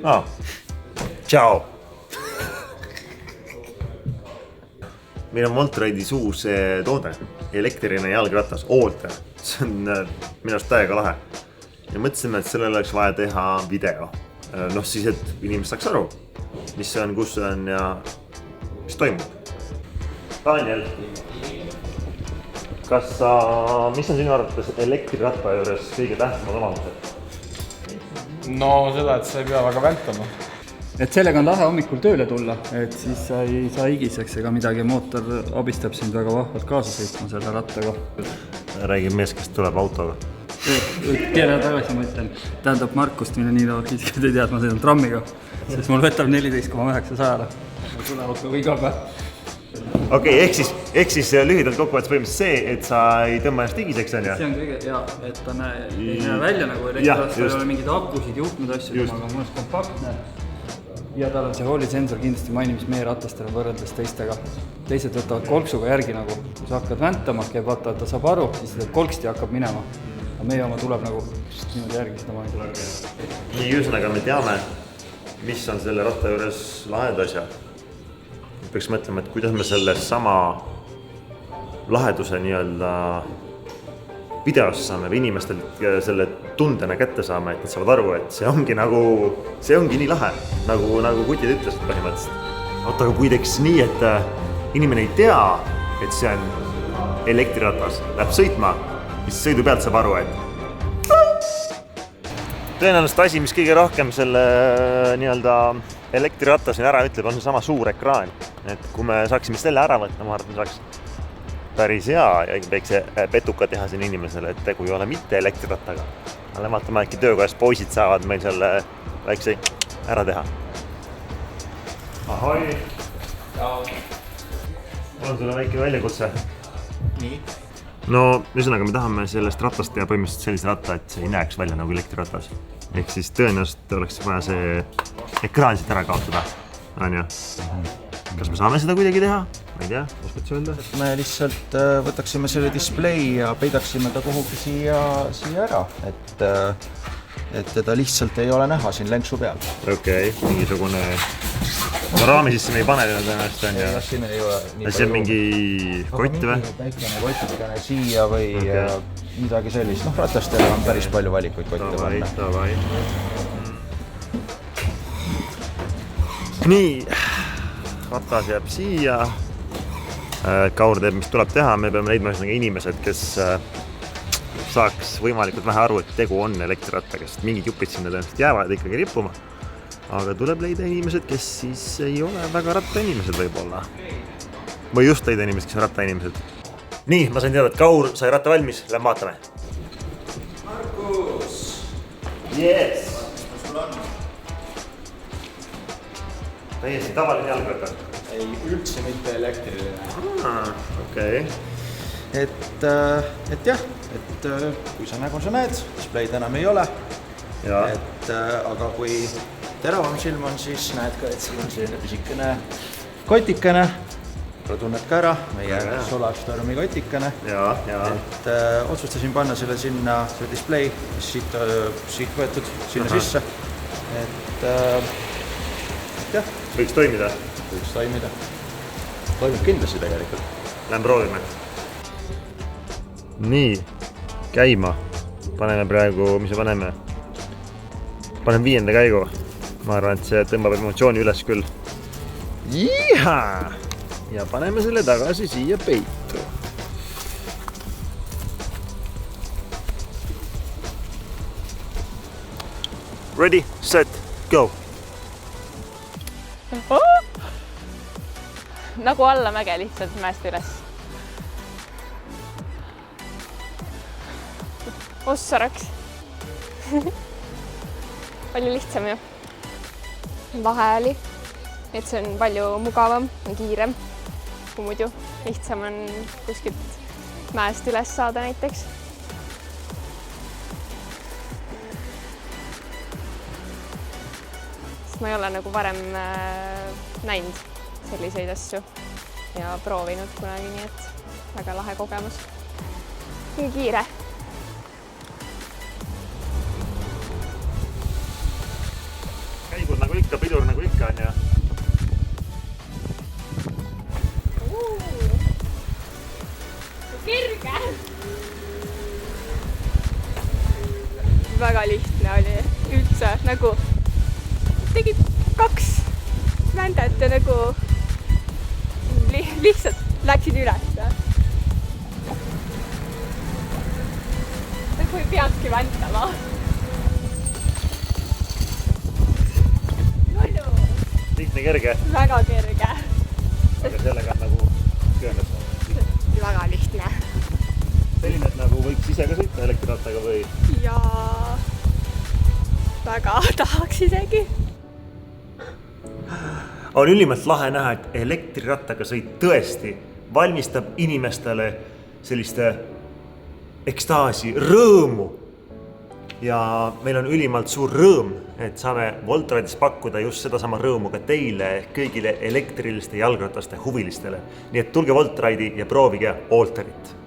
Ciao! Meil on Montrade'is uus toode, elektriline jalgratas, Alter. See on minu arust täiega lahe. Ja mõtlesime, et sellele oleks vaja teha video. Siis, et inimesed saaks aru, mis see on, kus see on ja mis toimub. Daniel, mis on sinu arvates elektriratta juures kõige tähtsamad omadused? No seda, et sa ei pea väga väntama. Et sellega on lahe hommikul tööle tulla, et siis sa ei saa higiseks ega midagi, mootor abistab sind väga vahvalt kaasa sõitma selle rattaga. Räägib mees, kes tuleb autoga. Tiedä tagasi ma ütlen, tähendab Markust, mille nii laualt isegi ei tea, et ma sõidan trammiga, sest mul võtab 14,9 sajale. Ma tule autoga iga päev. Okei, ehk siis lühidalt kokkuvõttes põhimõtteliselt see, et sa ei tõmba ennast higiseks, on ja? See on kõige, et ta ei näe välja nagu elektrast, ei ole mingid akusid, juhtmed asjad, aga mul on kompaktne. Ja tal on see hoolisensor kindlasti mainimis meie ratastel võrreldes teistega. Teised võtavad kolksuga järgi nagu, kui sa hakkad väntama, käib vaata, et ta saab aru, siis ta kolksti hakkab minema. Aga meie oma tuleb nagu niimoodi järgi seda mainitud. Nii ühesõnaga me teame, mis on selle ratta juures lahed asjad. Peaks mõtlema, et kuidas me selle sama laheduse nii-öelda videos saame või inimestelt selle tundena kätte saame, et nad saavad aru, et see ongi nii lahe, nagu kutid ütlesid põhimõtteliselt. Aga kui teeks nii, et inimene ei tea, et see on elektriratas, läheb sõitma, siis sõidu pealt saab aru, et tõenäoliselt asi, mis kõige rohkem selle nii-öelda elektriratta siin ära ütleb, on see sama suur ekraan. Et kui me saaksime selle ära võtta, ma arvan, et saaks päris hea ja väikse petuka teha siin inimesele, et tegu ei ole mitte elektrirattaga. Aga vaatame äkki töökojas poisid saavad meil selle väikse ära teha. Ahoi! On sulle väike väljakutse? Nii? No, ühesõnaga me tahame sellest rattast teha põhimõtteliselt sellise ratta, et see ei näeks välja nagu elektriratas. Ehk siis tõenäoliselt oleks vaja see ekraan siit ära kaotada. On ju? Kas me saame seda kuidagi teha? Ma ei tea, oskad sa öelda? Me lihtsalt võtaksime selle display ja peidaksime ta kuhugi siia ära, et teda lihtsalt ei ole näha siin lenksu peal. Okei, mingisugune raami sisse me ei pane tõenäoliselt on ja siin ei ole nii see on mingi kott või? Väikene kotikene siia või midagi sellist. Ratastele on päris palju valikuid kotte panna. Tavai. Nii, ratas jääb siia. Kaur teeb, mis tuleb teha, me peame leidma inimesed, kes saaks võimalikult vähe aru, et tegu on elektrirattaga, sest mingid jupid sinna tõenäoliselt jäävad ikkagi rippuma. Aga tuleb leida inimesed, kes siis ei ole väga rattainimesed võib-olla. Või just leida inimesed, kes on rattainimesed. Nii, ma sain teada, et Kaur sai ratta valmis, lähme vaatame. Markus! Yes! Mis sul on? Täiesti tavaline jalgratta. Ei, üldse mitte elektriline. Okei. Et jah, kui sa nägu sa näed, display'd enam ei ole. Aga kui teravam silm on, siis näed ka, et siin on selline pisikene kotikene. Tunned ka ära, meie Solarstormi kotikene. Et otsustasin panna selle sinna, see display, mis siit võetud sinna sisse. Et jah. Võiks toimida? Võiks toimida. Toimub kindlasti tegelikult. Lähme proovime. Nii, käima. Paneme praegu, mis me paneme? Panen 5. käigu. Ma arvan, et see tõmbab emotsiooni üles küll. Jiha! Ja paneme selle tagasi siia peitu. Ready, set, go! Nagu alla mäge lihtsalt mäest üles. Ossaraks. Palju lihtsam ju. Vahe oli, et see on palju mugavam, on kiirem kui muidu. Lihtsam on kuskilt mäest üles saada näiteks. Ma ei ole nagu varem näinud selliseid asju ja proovinud kunagi, nii et väga lahe kogemus. Nii kiire. Käigud ikka on ju. Kerge! Väga lihtne oli üldse, nagu tegid 2 vändet ja nagu lihtsalt läksid üles. Nagu ei peakski väntama. Lihtne kerge. Väga kerge. Aga sellega on nagu kööndas. Väga lihtne. Selline, et nagu võiks ise ka sõita elektrirattaga või? Ja väga tahaks isegi. On ülimalt lahe näha, et elektrirattaga sõit tõesti valmistab inimestele selliste ekstaasi, rõõmu. Ja meil on ülimalt suur rõõm, et saame Voltridis pakkuda just sedasama rõõmu ka teile kõigile elektriliste jalgrataste huvilistele. Nii et tulge Voltridi ja proovige Alterit.